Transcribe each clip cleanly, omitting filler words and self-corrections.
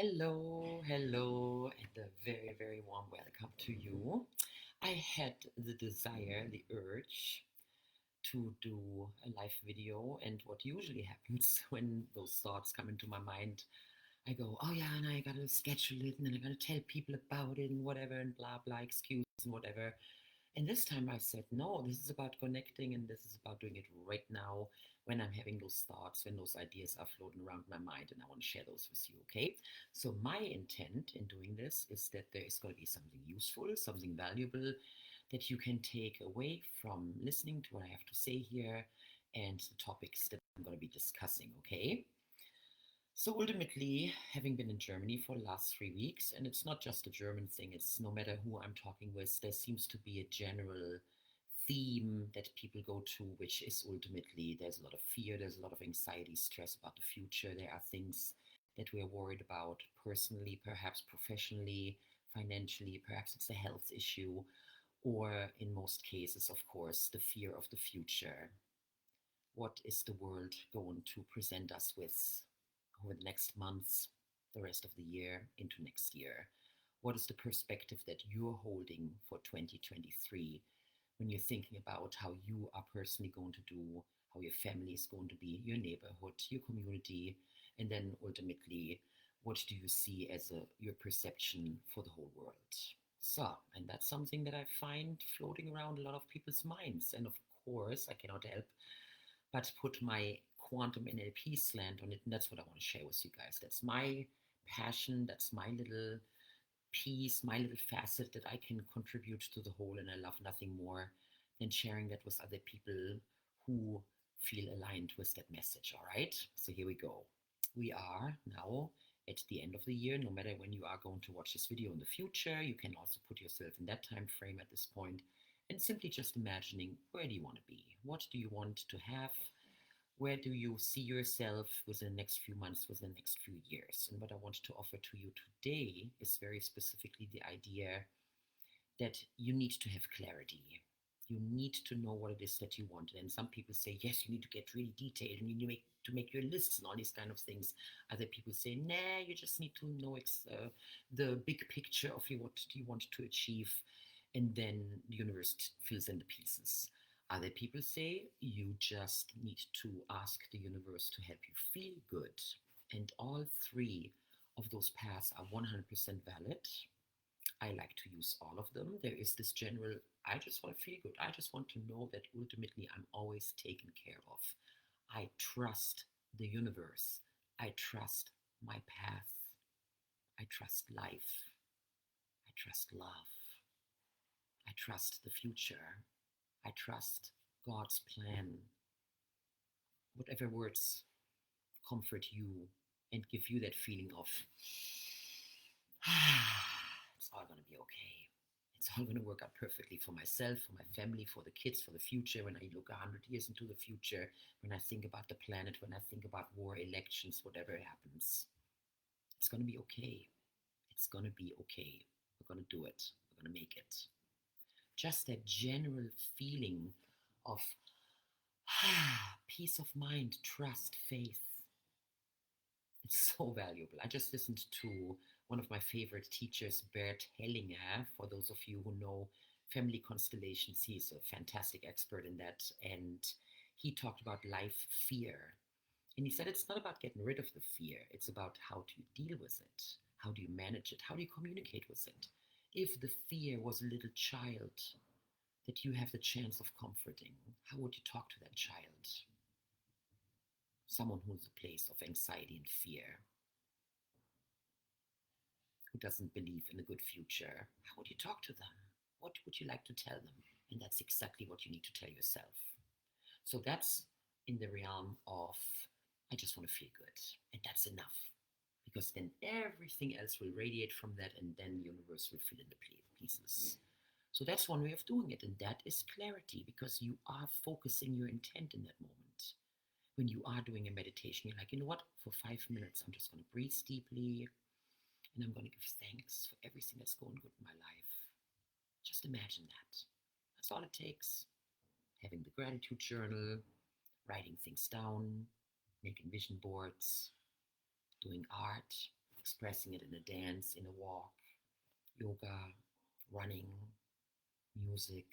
Hello, and a very, very warm welcome to you. I had the desire, the urge to do a live video, and what usually happens when those thoughts come into my mind, I go, oh yeah, and I gotta schedule it, and then I gotta tell people about it, and whatever, and blah, blah, excuses, and whatever. And this time I said, no, this is about connecting and this is about doing it right now when I'm having those thoughts, when those ideas are floating around my mind, and I want to share those with you, okay? So, my intent in doing this is that there is going to be something useful, something valuable that you can take away from listening to what I have to say here and the topics that I'm going to be discussing, okay? So ultimately, having been in Germany for the last 3 weeks, and it's not just a German thing, it's no matter who I'm talking with, there seems to be a general theme that people go to, which is ultimately there's a lot of fear, there's a lot of anxiety, stress about the future. There are things that we are worried about personally, perhaps professionally, financially, perhaps it's a health issue, or in most cases, of course, the fear of the future. What is the world going to present us with over the next months, the rest of the year, into next year? What is the perspective that you're holding for 2023 when you're thinking about how you are personally going to do, how your family is going to be, your neighborhood, your community, and then ultimately, what do you see as your perception for the whole world? So, and that's something that I find floating around a lot of people's minds. And of course, I cannot help but put my quantum NLP slant on it. And that's what I want to share with you guys. That's my passion. That's my little piece, my little facet that I can contribute to the whole. And I love nothing more than sharing that with other people who feel aligned with that message. All right. So here we go. We are now at the end of the year. No matter when you are going to watch this video in the future, you can also put yourself in that time frame at this point and simply just imagining, where do you want to be? What do you want to have? Where do you see yourself within the next few months, within the next few years? And what I want to offer to you today is very specifically the idea that you need to have clarity. You need to know what it is that you want. And some people say, yes, you need to get really detailed and you need to make your lists and all these kind of things. Other people say, nah, you just need to know the big picture of what you want to achieve, and then the universe fills in the pieces. Other people say you just need to ask the universe to help you feel good. And all three of those paths are 100% valid. I like to use all of them. There is this general, I just want to feel good. I just want to know that ultimately I'm always taken care of. I trust the universe. I trust my path. I trust life. I trust love. I trust the future. I trust God's plan. Whatever words comfort you and give you that feeling of, it's all going to be okay. It's all going to work out perfectly for myself, for my family, for the kids, for the future. When I look 100 years into the future, when I think about the planet, when I think about war, elections, whatever happens, it's going to be okay. It's going to be okay. We're going to do it. We're going to make it. Just that general feeling of peace of mind, trust, faith. It's so valuable. I just listened to one of my favorite teachers, Bert Hellinger. For those of you who know family constellations, he's a fantastic expert in that. And he talked about life fear. And he said it's not about getting rid of the fear, it's about how do you deal with it? How do you manage it? How do you communicate with it? If the fear was a little child that you have the chance of comforting, how would you talk to that child? Someone who's a place of anxiety and fear, who doesn't believe in a good future, how would you talk to them? What would you like to tell them? And that's exactly what you need to tell yourself. So that's in the realm of, I just want to feel good. And that's enough. Because then everything else will radiate from that, and then the universe will fill in the pieces. So that's one way of doing it, and that is clarity, because you are focusing your intent in that moment. When you are doing a meditation, you're like, you know what, for 5 minutes, I'm just going to breathe deeply, and I'm going to give thanks for everything that's going good in my life. Just imagine that. That's all it takes. Having the gratitude journal, writing things down, making vision boards, doing art, expressing it in a dance, in a walk, yoga, running, music,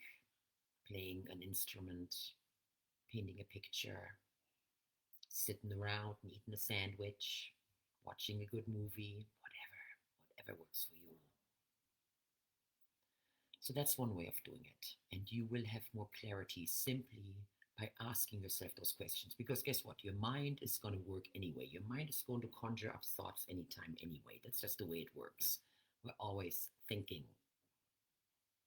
playing an instrument, painting a picture, sitting around and eating a sandwich, watching a good movie, whatever works for you. So that's one way of doing it. And you will have more clarity simply by asking yourself those questions. Because guess what? Your mind is going to work anyway. Your mind is going to conjure up thoughts anytime anyway. That's just the way it works. We're always thinking.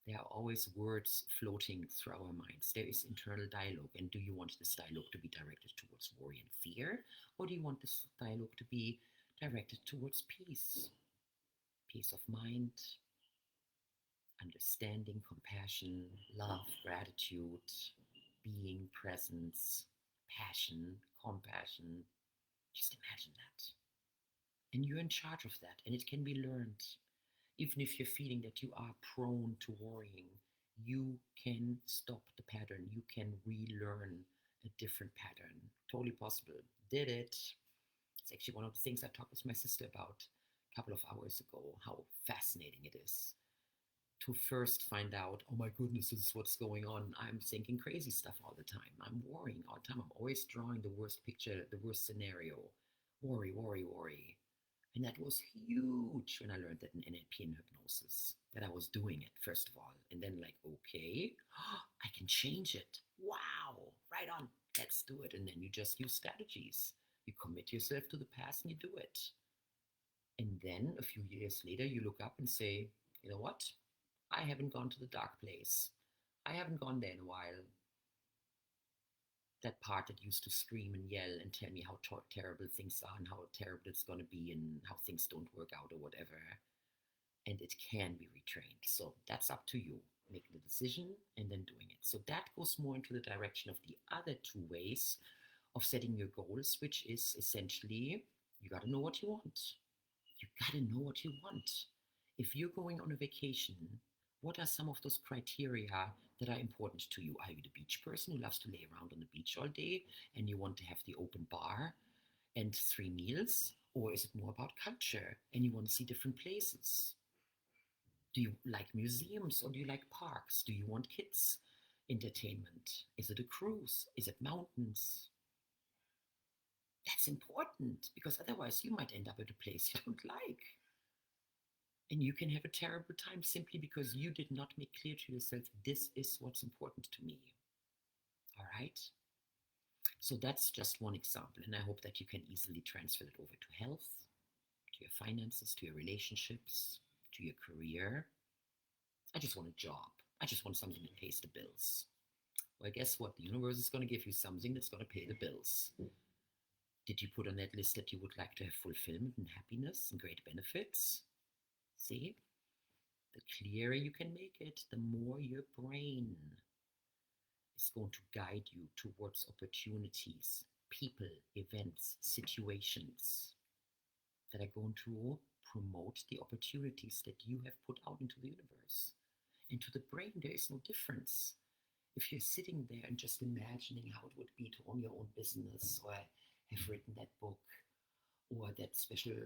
There are always words floating through our minds. There is internal dialogue. And do you want this dialogue to be directed towards worry and fear? Or do you want this dialogue to be directed towards peace? Peace of mind, understanding, compassion, love, gratitude, being, presence, passion, compassion. Just imagine that. And you're in charge of that, and it can be learned. Even if you're feeling that you are prone to worrying, you can stop the pattern. You can relearn a different pattern. Totally possible. Did it. It's actually one of the things I talked with my sister about a couple of hours ago, how fascinating it is to first find out, oh my goodness, this is what's going on. I'm thinking crazy stuff all the time. I'm worrying all the time. I'm always drawing the worst picture, the worst scenario. Worry, worry, worry. And that was huge when I learned that in NLP and hypnosis, that I was doing it, first of all. And then, like, okay, I can change it. Wow, right on, let's do it. And then you just use strategies. You commit yourself to the past and you do it. And then a few years later, you look up and say, you know what? I haven't gone to the dark place. I haven't gone there in a while. That part that used to scream and yell and tell me how terrible things are and how terrible it's going to be and how things don't work out or whatever. And it can be retrained. So that's up to you, making the decision and then doing it. So that goes more into the direction of the other two ways of setting your goals, which is essentially you got to know what you want. You got to know what you want. If you're going on a vacation, what are some of those criteria that are important to you? Are you the beach person who loves to lay around on the beach all day and you want to have the open bar and 3 meals? Or is it more about culture and you want to see different places? Do you like museums or do you like parks? Do you want kids entertainment? Is it a cruise? Is it mountains? That's important because otherwise you might end up at a place you don't like. And you can have a terrible time simply because you did not make clear to yourself, this is what's important to me. All right? So that's just one example. And I hope that you can easily transfer it over to health, to your finances, to your relationships, to your career. I just want a job. I just want something that pays the bills. Well, guess what? The universe is going to give you something that's going to pay the bills. Did you put on that list that you would like to have fulfillment and happiness and great benefits? See? The clearer you can make it, the more your brain is going to guide you towards opportunities, people, events, situations that are going to promote the opportunities that you have put out into the universe. And to the brain, there is no difference. If you're sitting there and just imagining how it would be to own your own business or have written that book or that special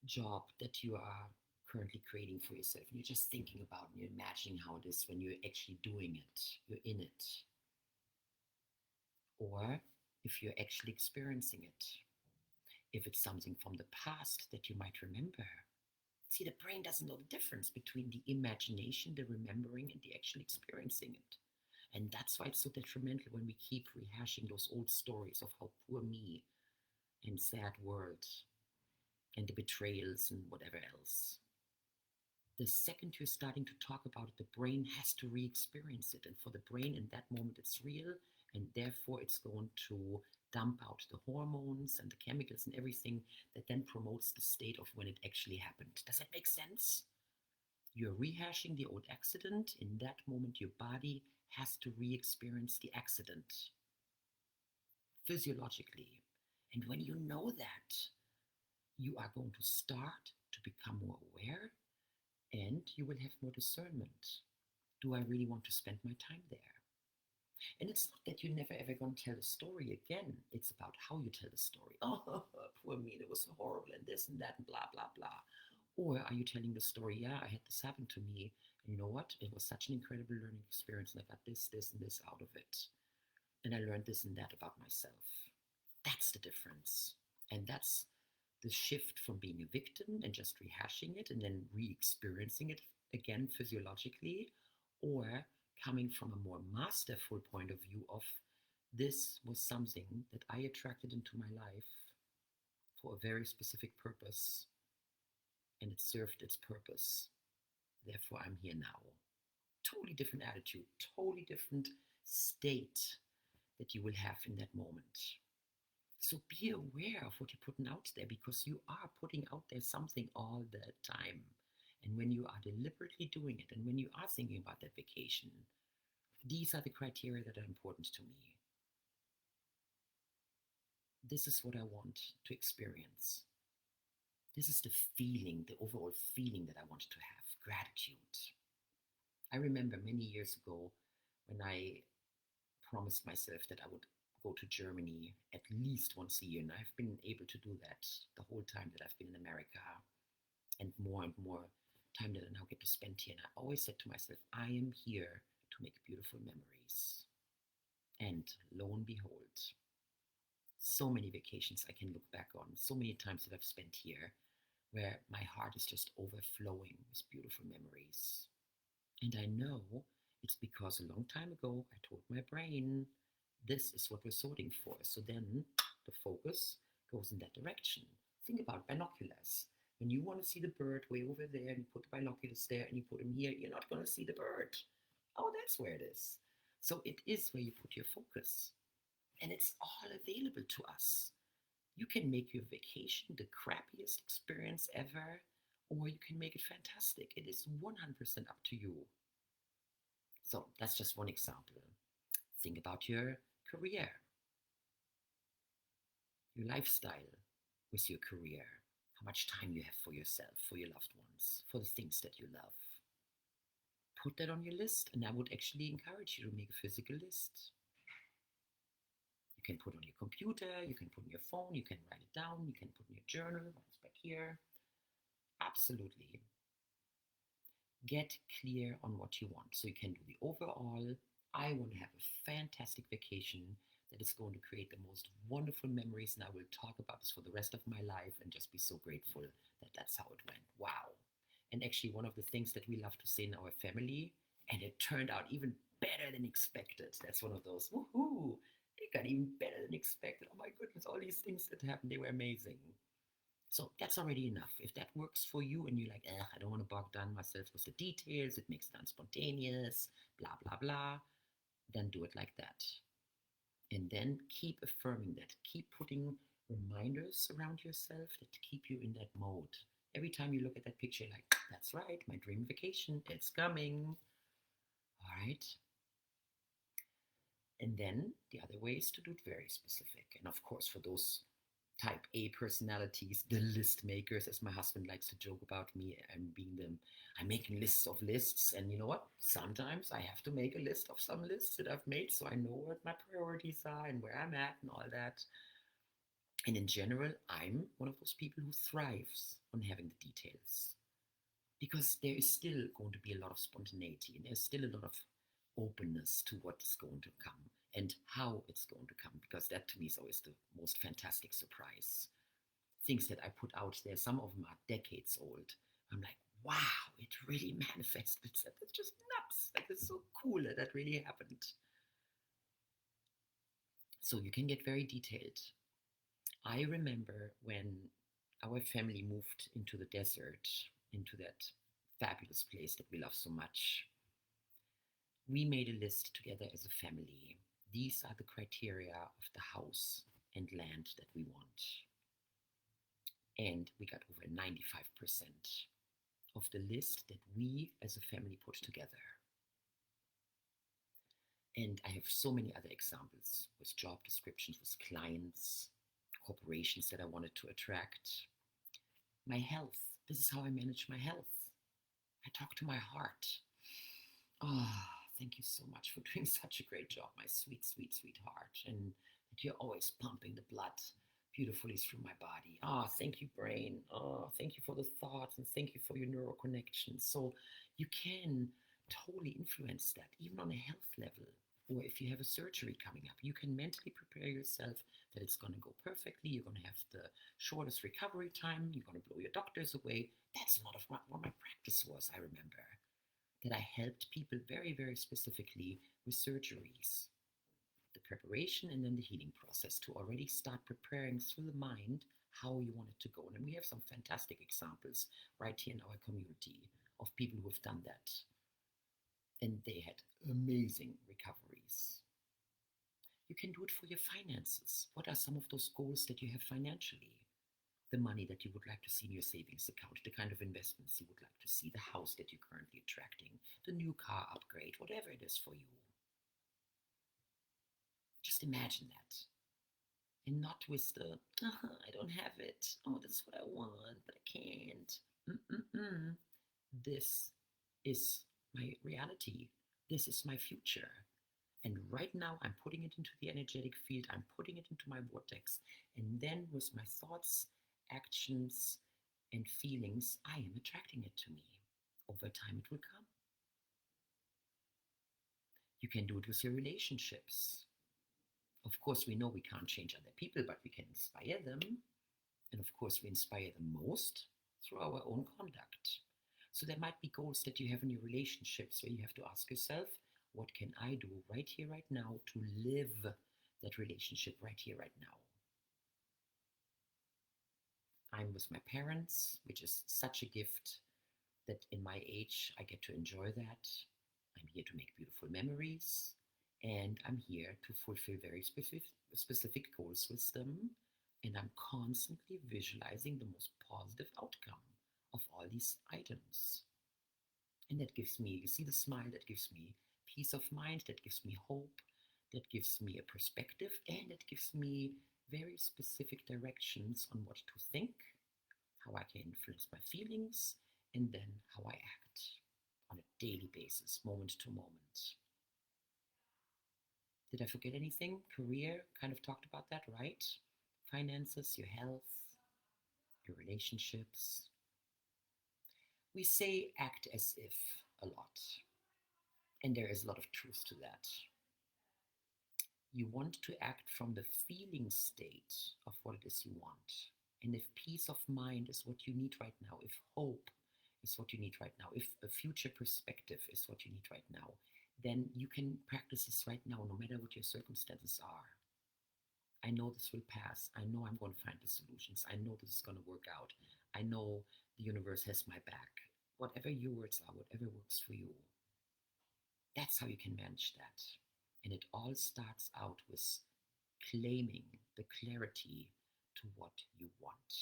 job that you are currently creating for yourself, and you're just thinking about and you're imagining how it is when you're actually doing it, you're in it. Or if you're actually experiencing it, if it's something from the past that you might remember. See, the brain doesn't know the difference between the imagination, the remembering, and the actually experiencing it. And that's why it's so detrimental when we keep rehashing those old stories of how poor me and sad world and the betrayals and whatever else. The second you're starting to talk about it, the brain has to re-experience it. And for the brain in that moment, it's real. And therefore, it's going to dump out the hormones and the chemicals and everything that then promotes the state of when it actually happened. Does that make sense? You're rehashing the old accident. In that moment, your body has to re-experience the accident physiologically. And when you know that, you are going to start to become more aware and you will have more discernment. Do I really want to spend my time there? And it's not that you're never ever going to tell the story again. It's about how you tell the story. Oh, poor me, it was so horrible, and this and that, and blah, blah, blah. Or are you telling the story, yeah, I had this happen to me, and you know what? It was such an incredible learning experience, and I got this, this, and this out of it. And I learned this and that about myself. That's the difference. And that's the shift from being a victim and just rehashing it and then re-experiencing it again physiologically, or coming from a more masterful point of view of this was something that I attracted into my life for a very specific purpose, and it served its purpose. Therefore, I'm here now. Totally different attitude, totally different state that you will have in that moment. So be aware of what you're putting out there, because you are putting out there something all the time. And when you are deliberately doing it, and when you are thinking about that vacation, these are the criteria that are important to me. This is what I want to experience. This is the feeling, the overall feeling that I want to have, gratitude. I remember many years ago when I promised myself that I would go to Germany at least once a year, and I've been able to do that the whole time that I've been in America, and more time that I now get to spend here. And I always said to myself, I am here to make beautiful memories. And lo and behold, so many vacations I can look back on, so many times that I've spent here where my heart is just overflowing with beautiful memories. And I know it's because a long time ago I told my brain, this is what we're sorting for. So then the focus goes in that direction. Think about binoculars. When you want to see the bird way over there and you put the binoculars there and you put them here, you're not going to see the bird. Oh, that's where it is. So it is where you put your focus. And it's all available to us. You can make your vacation the crappiest experience ever, or you can make it fantastic. It is 100% up to you. So that's just one example. Think about your career, your lifestyle with your career, how much time you have for yourself, for your loved ones, for the things that you love. Put that on your list, and I would actually encourage you to make a physical list. You can put on your computer, you can put on your phone, you can write it down, you can put in your journal, it's back here. Absolutely. Get clear on what you want. So you can do the overall, I want to have a fantastic vacation that is going to create the most wonderful memories, and I will talk about this for the rest of my life and just be so grateful that that's how it went. Wow. And actually, one of the things that we love to say in our family, and it turned out even better than expected. That's one of those, woohoo, it got even better than expected. Oh my goodness, all these things that happened, they were amazing. So that's already enough. If that works for you and you're like, I don't want to bog down myself with the details, it makes it unspontaneous, blah, blah, blah, then do it like that. And then keep affirming that. Keep putting reminders around yourself that keep you in that mode. Every time you look at that picture, you're like, that's right, my dream vacation, it's coming. All right. And then the other way is to do it very specific. And of course, for those type A personalities, the list makers, as my husband likes to joke about me, I'm making lists of lists. And you know what? Sometimes I have to make a list of some lists that I've made so I know what my priorities are and where I'm at and all that. And in general, I'm one of those people who thrives on having the details, because there is still going to be a lot of spontaneity and there's still a lot of openness to what is going to come and how it's going to come, because that to me is always the most fantastic surprise. Things that I put out there, some of them are decades old. I'm like, wow, it really manifested. That's just nuts. That is so cool that really happened. So you can get very detailed. I remember when our family moved into the desert, into that fabulous place that we love so much. We made a list together as a family. These are the criteria of the house and land that we want. And we got over 95% of the list that we as a family put together. And I have so many other examples with job descriptions, with clients, corporations that I wanted to attract. My health. This is how I manage my health. I talk to my heart. thank you so much for doing such a great job, my sweet, sweet, sweetheart. And that you're always pumping the blood beautifully through my body. Ah, thank you, brain. Ah, thank you for the thoughts and thank you for your neural connections. So you can totally influence that, even on a health level. Or if you have a surgery coming up, you can mentally prepare yourself that it's going to go perfectly. You're going to have the shortest recovery time. You're going to blow your doctors away. That's a lot of what my practice was, I remember. That I helped people very, very specifically with surgeries, the preparation and then the healing process to already start preparing through the mind how you want it to go. And we have some fantastic examples right here in our community of people who have done that. And they had amazing recoveries. You can do it for your finances. What are some of those goals that you have financially? The money that you would like to see in your savings account, the kind of investments you would like to see, the house that you're currently attracting, the new car upgrade, whatever it is for you. Just imagine that. And not with the, I don't have it. Oh, that's what I want, but I can't. Mm-mm-mm. This is my reality. This is my future. And right now, I'm putting it into the energetic field. I'm putting it into my vortex. And then with my thoughts, actions, and feelings, I am attracting it to me. Over time, it will come. You can do it with your relationships. Of course, we know we can't change other people, but we can inspire them. And of course, we inspire them most through our own conduct. So there might be goals that you have in your relationships where you have to ask yourself, what can I do right here, right now to live that relationship right here, right now? I'm with my parents, which is such a gift that in my age I get to enjoy that. I'm here to make beautiful memories, and I'm here to fulfill very specific goals with them. And I'm constantly visualizing the most positive outcome of all these items. And that gives me, you see the smile, that gives me peace of mind, that gives me hope, that gives me a perspective, and it gives me very specific directions on what to think, how I can influence my feelings, and then how I act on a daily basis, moment to moment. Did I forget anything? Career, kind of talked about that, right? Finances, your health, your relationships. We say act as if a lot, and there is a lot of truth to that. You want to act from the feeling state of what it is you want. And if peace of mind is what you need right now, if hope is what you need right now, if a future perspective is what you need right now, then you can practice this right now, no matter what your circumstances are. I know this will pass. I know I'm going to find the solutions. I know this is going to work out. I know the universe has my back. Whatever your words are, whatever works for you, that's how you can manage that. And it all starts out with claiming the clarity to what you want.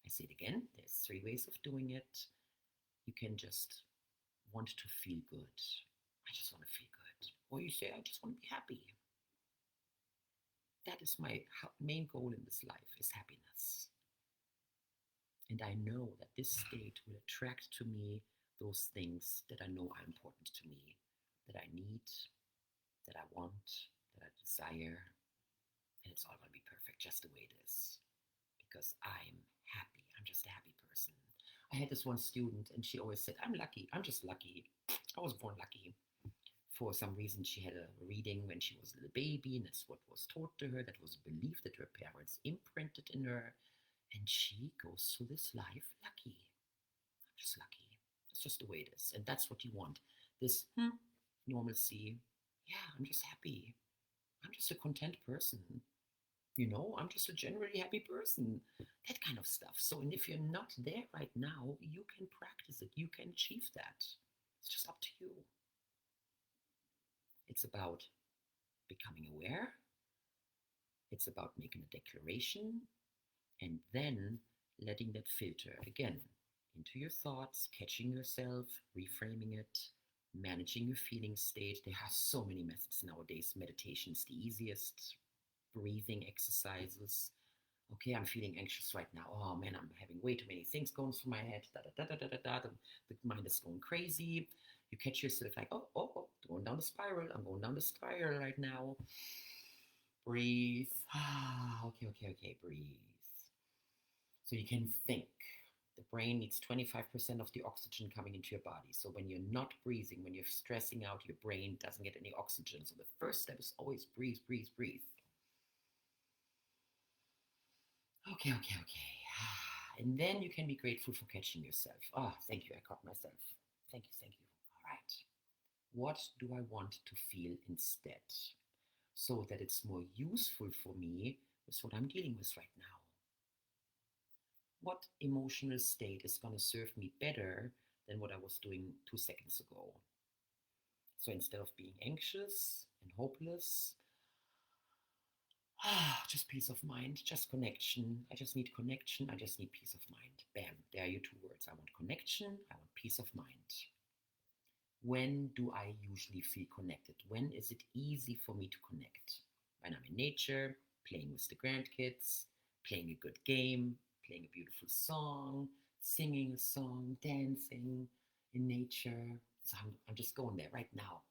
I say it again, there's 3 ways of doing it. You can just want to feel good. I just want to feel good. Or you say, I just want to be happy. That is my main goal in this life, is happiness. And I know that this state will attract to me those things that I know are important to me, that I need, that I want, that I desire. And it's all going to be perfect just the way it is. Because I'm happy. I'm just a happy person. I had this one student and she always said, I'm lucky. I'm just lucky. I was born lucky. For some reason, she had a reading when she was a little baby, and that's what was taught to her. That was a belief that her parents imprinted in her. And she goes through this life lucky. I'm just lucky. That's just the way it is. And that's what you want. This normalcy. Yeah, I'm just happy. I'm just a content person. I'm just a generally happy person. That kind of stuff. So, and if you're not there right now, you can practice it. You can achieve that. It's just up to you. It's about becoming aware. It's about making a declaration and then letting that filter again into your thoughts, catching yourself, reframing it, managing your feeling state. There are so many methods nowadays. Meditation is the easiest. Breathing exercises. Okay, I'm feeling anxious right now. Oh man, I'm having way too many things going through my head. Da, da, da, da, da, da, da. The mind is going crazy. You catch yourself like, oh, going down the spiral. I'm going down the spiral right now. Breathe. Okay, breathe. So you can think. The brain needs 25% of the oxygen coming into your body. So when you're not breathing, when you're stressing out, your brain doesn't get any oxygen. So the first step is always breathe, breathe, breathe. Okay. And then you can be grateful for catching yourself. Oh, thank you, I caught myself. Thank you. All right. What do I want to feel instead? So that it's more useful for me with what I'm dealing with right now. What emotional state is going to serve me better than what I was doing 2 seconds ago? So instead of being anxious and hopeless, just peace of mind, just connection. I just need connection. I just need peace of mind. Bam, there are your 2 words. I want connection. I want peace of mind. When do I usually feel connected? When is it easy for me to connect? When I'm in nature, playing with the grandkids, playing a good game, playing a beautiful song, singing a song, dancing in nature. So I'm just going there right now.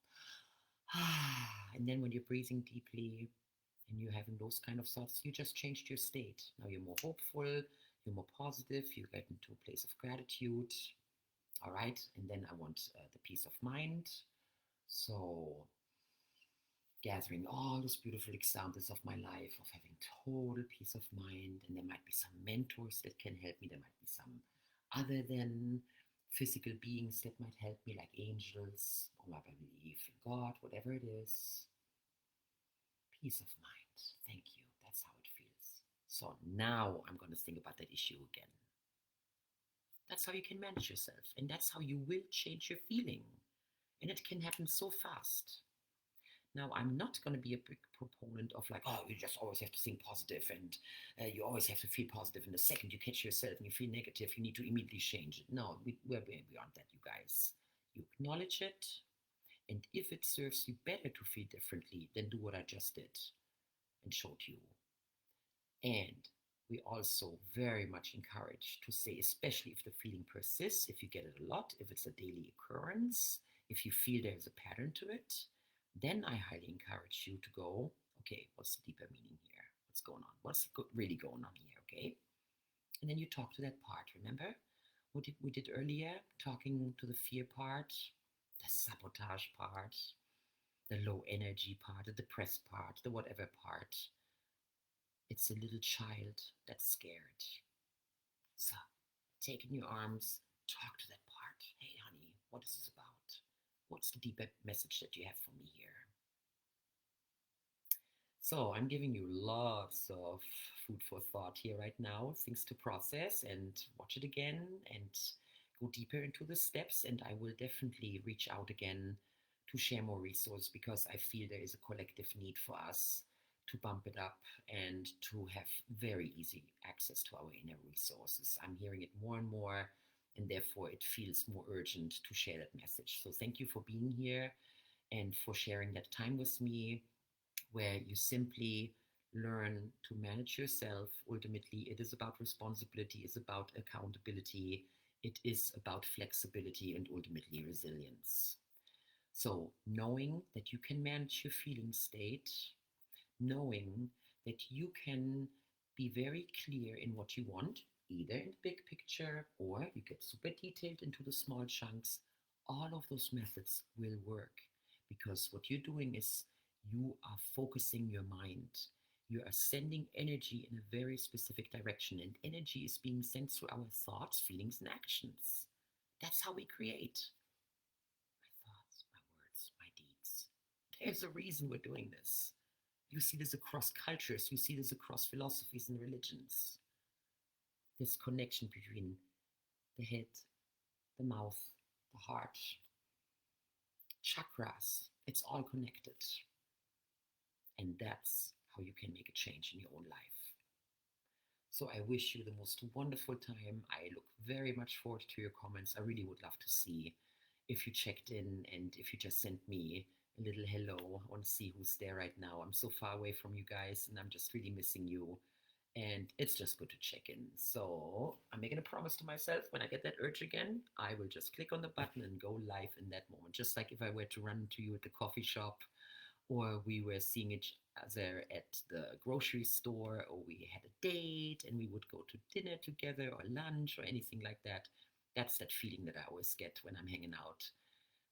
And then when you're breathing deeply and you're having those kind of thoughts, you just changed your state. Now you're more hopeful, you're more positive, you get into a place of gratitude. All right, and then I want the peace of mind. So gathering all those beautiful examples of my life of having total peace of mind, and there might be some mentors that can help me. There might be some other than physical beings that might help me, like angels, or I believe in God, whatever it is. Peace of mind. Thank you. That's how it feels. So now I'm going to think about that issue again. That's how you can manage yourself. And that's how you will change your feeling. And it can happen so fast. Now, I'm not going to be a big proponent of like, oh, you just always have to think positive and you always have to feel positive. And the second you catch yourself and you feel negative, you need to immediately change it. No, we're way beyond that, you guys. You acknowledge it. And if it serves you better to feel differently, then do what I just did and showed you. And we also very much encourage to say, especially if the feeling persists, if you get it a lot, if it's a daily occurrence, if you feel there's a pattern to it, then I highly encourage you to go, okay, what's the deeper meaning here? What's going on? What's really going on here, okay? And then you talk to that part, remember? What we did earlier, talking to the fear part, the sabotage part, the low energy part, the depressed part, the whatever part. It's a little child that's scared. So take in your arms, talk to that part. Hey, honey, what is this about? What's the deeper message that you have for me here? So I'm giving you lots of food for thought here right now, things to process and watch it again and go deeper into the steps. And I will definitely reach out again to share more resources because I feel there is a collective need for us to bump it up and to have very easy access to our inner resources. I'm hearing it more and more, and therefore it feels more urgent to share that message. So thank you for being here and for sharing that time with me, where you simply learn to manage yourself. Ultimately, it is about responsibility, it's about accountability, it is about flexibility, and ultimately resilience. So, knowing that you can manage your feeling state, knowing that you can be very clear in what you want, either in the big picture or you get super detailed into the small chunks, all of those methods will work because what you're doing is you are focusing your mind. You are sending energy in a very specific direction, and energy is being sent through our thoughts, feelings, and actions. That's how we create my thoughts, my words, my deeds. There's a reason we're doing this. You see this across cultures, you see this across philosophies and religions. This connection between the head, the mouth, the heart, chakras, it's all connected. And that's how you can make a change in your own life. So I wish you the most wonderful time. I look very much forward to your comments. I really would love to see if you checked in and if you just sent me a little hello. I want to see who's there right now. I'm so far away from you guys and I'm just really missing you. and it's just good to check in. So I'm making a promise to myself, when I get that urge again, I will just click on the button and go live in that moment. Just like if I were to run into you at the coffee shop, or we were seeing each other at the grocery store, or we had a date and we would go to dinner together or lunch or anything like that. That's that feeling that I always get when I'm hanging out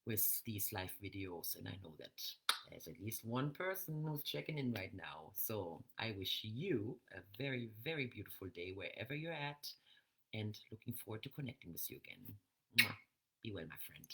with these live videos, and I know that there's at least one person who's checking in right now. So I wish you a very, very beautiful day wherever you're at, and looking forward to connecting with you again. Mwah. Be well, my friend.